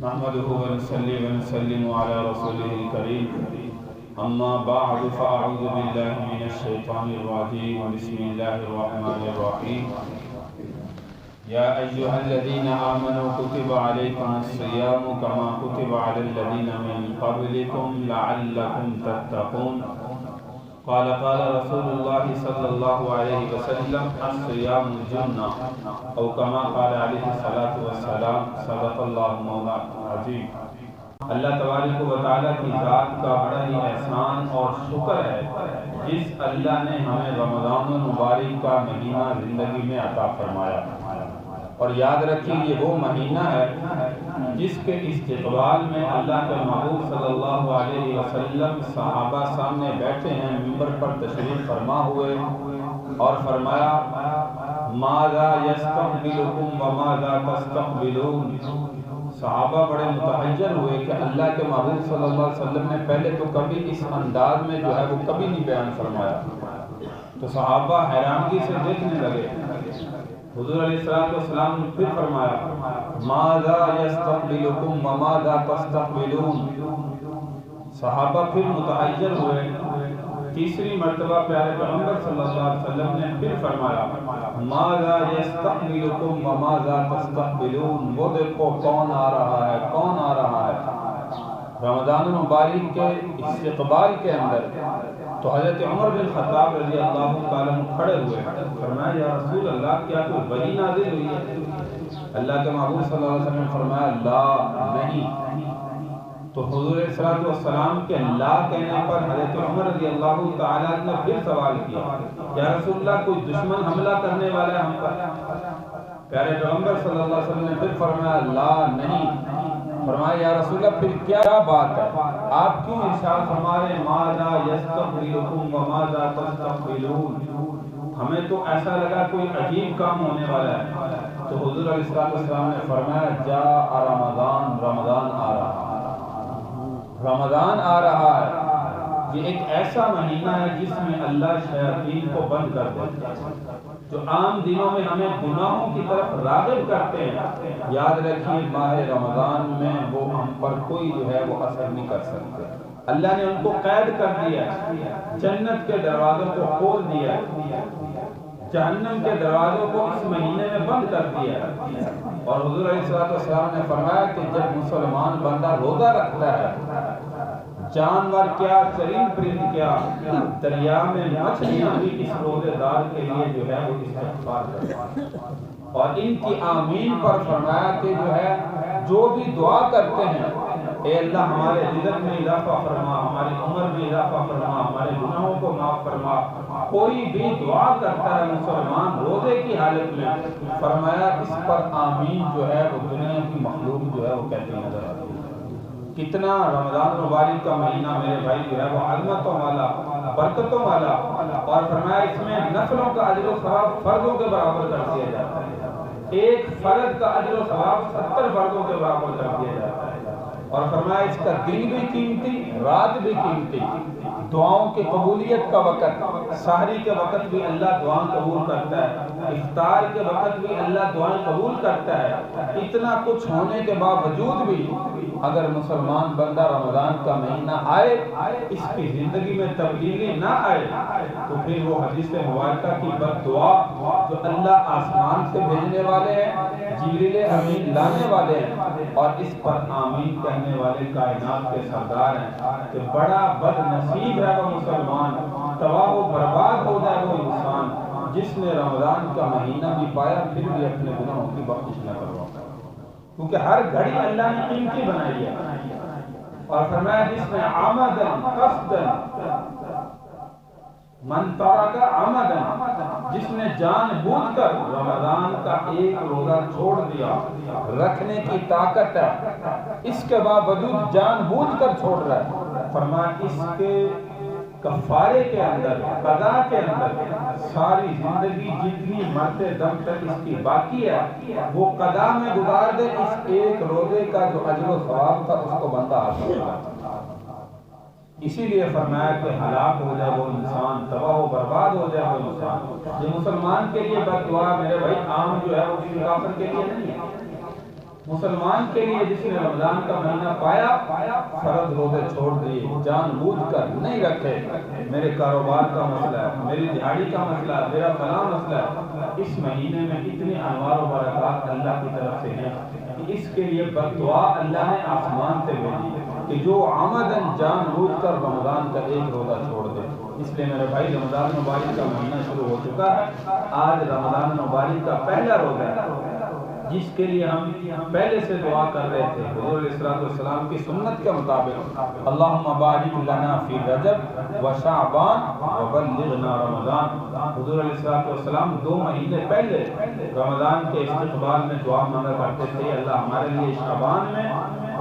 نحمده ونصلي ونسلم على رسوله الكريم اما بعد فاعوذ بالله من الشيطان الرجيم بسم الله الرحمن الرحيم يا ايها الذين امنوا كتب عليكم الصيام كما كتب على الذين من قبلكم لعلكم تتقون قال رسول الله صلی اللہ علیہ وسلم الصيام جنہ او کما قال علیہ الصلوۃ والسلام صدق اللہ مولانا العظیم۔ اللہ تبارک و تعالیٰ کی ذات کا بڑا ہی احسان اور شکر ہے جس اللہ نے ہمیں رمضان المبارک کا مہینہ زندگی میں عطا فرمایا، اور یاد رکھیں یہ وہ مہینہ ہے جس کے استقبال میں اللہ کے محبوب صلی اللہ علیہ وسلم صحابہ سامنے بیٹھے ہیں، منبر پر تشریف فرما ہوئے اور فرمایا ماذا یستقبلکم وماذا تستقبلون۔ صحابہ بڑے متحیر ہوئے کہ اللہ کے محبوب صلی اللہ علیہ وسلم نے پہلے تو کبھی اس انداز میں جو ہے وہ کبھی نہیں بیان فرمایا، تو صحابہ حیرانگی سے دیکھنے لگے۔ حضور علیہ السلام نے پھر فرمایا ماذا یستقبلکم وماذا تستقبلون۔ صحابہ پھر متحیر ہوئے۔ تیسری مرتبہ پیارے پیغمبر صلی اللہ علیہ وسلم نے پھر فرمایا ماذا یستقبلکم وماذا تستقبلون۔ وہ دیکھو کون آ رہا ہے، کون آ رہا ہے۔ رمضان المبارک کے استقبال کے اندر تو حضرت عمر بن خطاب رضی اللہ تعالیٰ کھڑے ہوئے، فرمایا یا رسول اللہ کیا کوئی وحی نازل ہوئی ہے؟ اللہ کے محبوب صلی اللہ علیہ وسلم نے فرمایا لا نہیں۔ تو حضور صلی اللہ علیہ وسلم کے لا کہنے پر حضرت عمر رضی اللہ تعالیٰ نے پھر سوال کیا یا رسول اللہ کوئی دشمن حملہ کرنے والا ہے ہم پر؟ پیارے پیغمبر صلی اللہ علیہ وسلم نے پھر فرمایا لا نہیں۔ فرمایا یا رسول اللہ پھر کیا بات ہے؟ آپ کیوں ارشاد فرما رہے ہیں ماذا یستقبلکم وماذا تستقبلون؟ ہمیں تو ایسا لگا کوئی عجیب کام ہونے والا ہے۔ تو حضور علیہ السلام نے فرمایا جاء رمضان، رمضان آ رہا ہے، رمضان آ رہا ہے۔ یہ ایک ایسا مہینہ ہے جس میں اللہ شیاطین کو بند کر دیتا ہے، جو عام دنوں میں ہمیں گناہوں کی طرف راغب کرتے ہیں۔ یاد رکھیے ماہ رمضان میں وہ ہم پر کوئی جو ہے وہ اثر نہیں کر سکتے۔ اللہ نے ان کو قید کر دیا، جنت کے دروازوں کو کھول دیا، جہنم کے دروازوں کو اس مہینے میں بند کر دیا۔ اور حضور علیہ السلام نے فرمایا کہ جب مسلمان بندہ روزہ رکھتا ہے، جانور کیا، چرند پرند کیا، دریا میں مچھلیاں بھی اس روزے دار کے لیے جو ہے وہ استغفار کرتے ہیں، اور ان کی آمین پر فرمایا کہ جو ہے جو بھی دعا کرتے ہیں اے اللہ ہمارے رزق میں اضافہ فرما، ہماری عمر میں اضافہ فرما، ہمارے گناہوں کو معاف فرما۔ کوئی بھی دعا کرتا ہے مسلمان روزے کی حالت میں، فرمایا اس پر آمین جو ہے وہ دنیا کی مخلوق جو ہے وہ کہتی نظر آتی ہے۔ کتنا رمضان مبارک کا مہینہ میرے بھائی جو ہے وہ عظمتوں والا، برکتوں والا، اور فرمایا اس میں نفلوں کا اجر و ثواب فرضوں کے برابر کر دیا جاتا ہے۔ ایک فرض کا اجر و ثواب 70 فرضوں کے برابر کر دیا جاتا ہے۔ اور فرمایا اس کا دن بھی قیمتی، رات بھی قیمتی، دعاؤں کی قبولیت کا وقت، سحری کے وقت بھی اللہ دعائیں قبول کرتا ہے، افطار کے وقت بھی اللہ دعائیں قبول کرتا ہے۔ اتنا کچھ ہونے کے باوجود بھی اگر مسلمان بندہ رمضان کا مہینہ آئے، اس کی زندگی میں تبدیلی نہ آئے، تو پھر وہ حدیث مبارکہ کی بد دعا جو اللہ آسمان سے بھیجنے والے ہیں، جبریل امین لانے والے ہیں، اور اس پر آمین کہنے والے کائنات کے سردار ہیں، کہ بڑا بد نصیب ہے وہ مسلمان، تباہ و برباد ہو جائے وہ انسان جس نے رمضان کا مہینہ بھی پایا پھر بھی اپنے گناہوں کی بخشش نہ کروا، کیونکہ ہر گھڑی اللہ نے قیمتی بنائی ہے۔ اور فرمایا جس نے عمدن قصدن من ترک عمدن، جس نے جان بوجھ کر رمضان کا ایک روزہ چھوڑ دیا، رکھنے کی طاقت ہے، اس کے باوجود جان بوجھ کر چھوڑ رہا ہے، فرمایا اس کے کفارے کے اندر، قضا کے اندر ساری زندگی جتنی مرتے دم تک اس کی باقی ہے وہ قضا میں گزار دے، اس ایک روزے کا جو اجر و ثواب تھا اس کو بندہ حاصل کرتا۔ اسی لیے فرمایا کہ ہلاک ہو جائے وہ انسان، تباہ و برباد ہو جائے وہ انسان۔ یہ مسلمان کے لیے بد دعا میرے بھائی عام جو ہے وہ کافر کے لیے نہیں ہے۔ مسلمان کے لیے جس نے رمضان کا مہینہ پایا فرض روزے چھوڑ دیے، جان بوجھ کر نہیں رکھے، میرے کاروبار کا مسئلہ ہے، میری دہاڑی کا مسئلہ ہے، میرا فلاں مسئلہ ہے، اس مہینے میں اتنے انوار و برکات اللہ کی طرف سے ہیں کہ اس کے لیے بددعا اللہ نے آسمان سے بھیجی کہ جو عمدن جان بوجھ کر رمضان کا ایک روزہ چھوڑ دے۔ اس لیے میرے بھائی رمضان مبارک کا مہینہ شروع ہو چکا ہے، آج رمضان مبارک کا پہلا روزہ ہے جس کے لیے ہم پہلے سے دعا کر رہے تھے حضور علیہ الصلوۃ والسلام کی سنت کے مطابق، اللہم بارک لنا فی رجب و شعبان وبلغنا رمضان۔ حضور علیہ الصلوۃ والسلام 2 مہینے پہلے رمضان کے استقبال میں دعا مانگا کرتے تھے، اللہ ہمارے لیے شعبان میں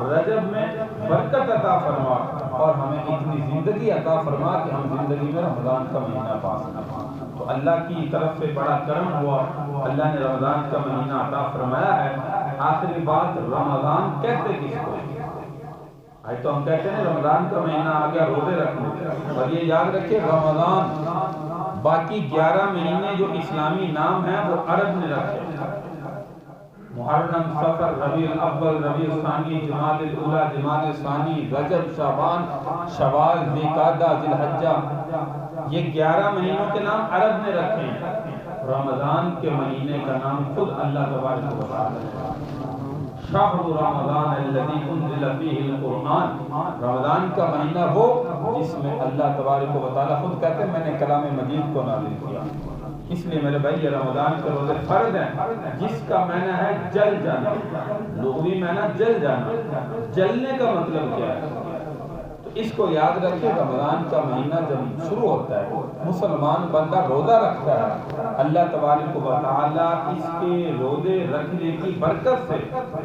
رجب میں برکت عطا فرما اور ہمیں اتنی زندگی عطا فرما کہ ہم زندگی میں رمضان کا مہینہ پا سکیں۔ تو اللہ کی طرف سے بڑا کرم ہوا، اللہ نے رمضان کا مہینہ عطا فرمایا ہے۔ آخری بات، رمضان کہتے کس کو؟ آج تو ہم کہتے ہیں رمضان کا مہینہ آ گیا روزے رکھنے، اور یہ یاد رکھیں رمضان باقی 11 مہینے جو اسلامی نام ہیں وہ عرب نے رکھے، محرم، صفر، ربیع الاول، ربیع الثانی، جمادی الاولی، جمادی الثانی، رجب، شعبان، شوال، ذوالقعدہ، ذی الحجہ، یہ 11 مہینوں کے نام عرب نے رکھے ہیں۔ رمضان کے مہینے کا نام خود اللہ تبارک و تعالی ہے، شہر رمضان الذی انزل فیہ القرآن۔ رمضان کا مہینہ وہ جس میں اللہ تبارک و تعالی خود کہتے ہیں میں نے کلام مجید کو نازل کیا۔ اس لیے میرے بھائی یہ رمضان کے روزے فرض ہیں، جس کا معنی ہے جل جانا، لغوی معنی جل جانا۔ جلنے کا مطلب کیا ہے؟ تو اس کو یاد رکھیں، رمضان کا مہینہ جب شروع ہوتا ہے مسلمان بندہ روزہ رکھتا ہے، اللہ تبارک و تعالی اس کے روزے رکھنے کی برکت سے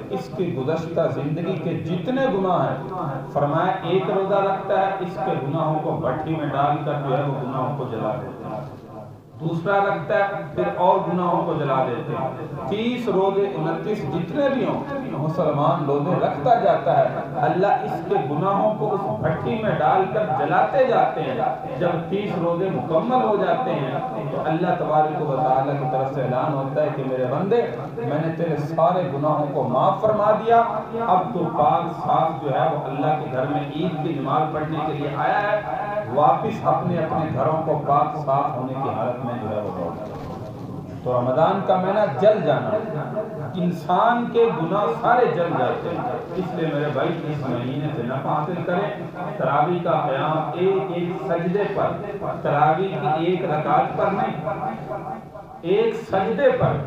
اس کی گزشتہ زندگی کے جتنے گناہ ہیں، فرمایا ایک روزہ رکھتا ہے اس کے گناہوں کو بھٹی میں ڈال کر جو ہے وہ گناہوں کو جلا دیتا ہے، دوسرا رکھتا ہے پھر اور گناہوں کو جلا دیتے ہیں۔ 30 روزے 29 جتنے بھی ہوں مسلمان روزے رکھتا جاتا ہے، اللہ اس کے گناہوں کو اس بھٹی میں ڈال کر جلاتے جاتے ہیں۔ جب 30 روزے مکمل ہو جاتے ہیں تو اللہ تبارک و تعالیٰ کی طرف سے اعلان ہوتا ہے کہ میرے بندے میں نے تیرے سارے گناہوں کو معاف فرما دیا، اب تو پاک صاف جو ہے وہ اللہ کے گھر میں عید کی نماز پڑھنے کے لیے آیا ہے، واپس اپنے گھروں کو پاک صاف ہونے کی حالت میں جو ہے وہ لوٹ۔ تو رمضان کا معنی جل جانا، انسان کے گناہ سارے جل جاتے ہیں۔ اس لیے میرے بھائی اس مہینے سے نفع حاصل کریں، تراویح کا قیام ایک سجدے پر، تراویح کی 1 رکعت پر نہیں، 1 سجدے پر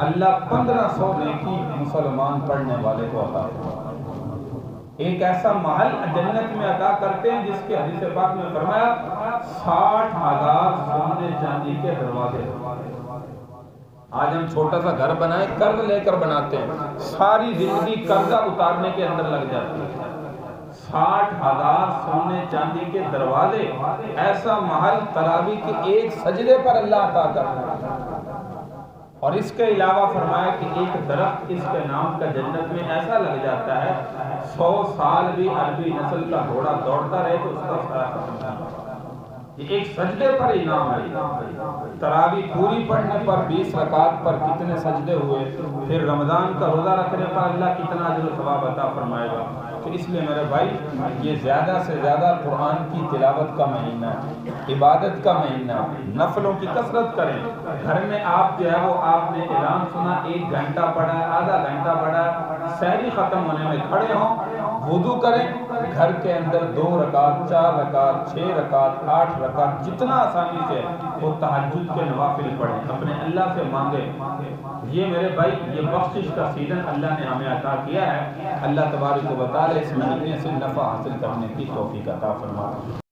اللہ 1500 نیکی مسلمان پڑھنے والے کو عطا کرتا ہے۔ ایک ایسا محل جنت میں عطا کرتے ہیں جس کے حدیث پاک میں فرمایا 60,000 سونے چاندی کے دروازے۔ آج ہم چھوٹا سا گھر بنائیں قرض لے کر بناتے ہیں، ساری زندگی قرضہ اتارنے کے اندر لگ جاتی ہے۔ 60,000 سونے چاندی کے دروازے، ایسا محل تراویح کے 1 سجدے پر اللہ عطا کرتا ہے۔ اور اس کے علاوہ فرمایا کہ ایک درخت اس کے نام کا جنت میں ایسا لگ جاتا ہے 100 سال بھی عربی نسل کا گھوڑا دوڑتا رہے تو اس کا سایہ ختم نہیں ہوتا۔ یہ ایک سجدے پر انعام ہے۔ تراویح پوری پڑھنے پر 20 رکعت پر کتنے سجدے ہوئے، پھر رمضان کا روزہ رکھنے پر اللہ کتنا اجر و ثواب عطا فرمائے گا۔ تو اس لیے میرے بھائی یہ زیادہ سے زیادہ قرآن کی تلاوت کا مہینہ ہے، عبادت کا مہینہ ہے، نفلوں کی کثرت کریں۔ گھر میں آپ جو ہے وہ آپ نے اعلان سنا 1 گھنٹہ پڑھا ہے، آدھا گھنٹہ پڑھا ہے، سحری ختم ہونے میں کھڑے ہوں، وضو کریں، گھر کے اندر 2 رکعت، 4 رکعت، 6 رکعت، 8 رکعت، جتنا آسانی سے وہ تہجد کے نوافل پڑھیں، اپنے اللہ سے مانگیں۔ یہ میرے بھائی یہ بخشش کا سیزن اللہ نے ہمیں عطا کیا ہے۔ اللہ تبارک و تعالی اس مہینے سے نفع حاصل کرنے کی توفیق عطا فرمائے۔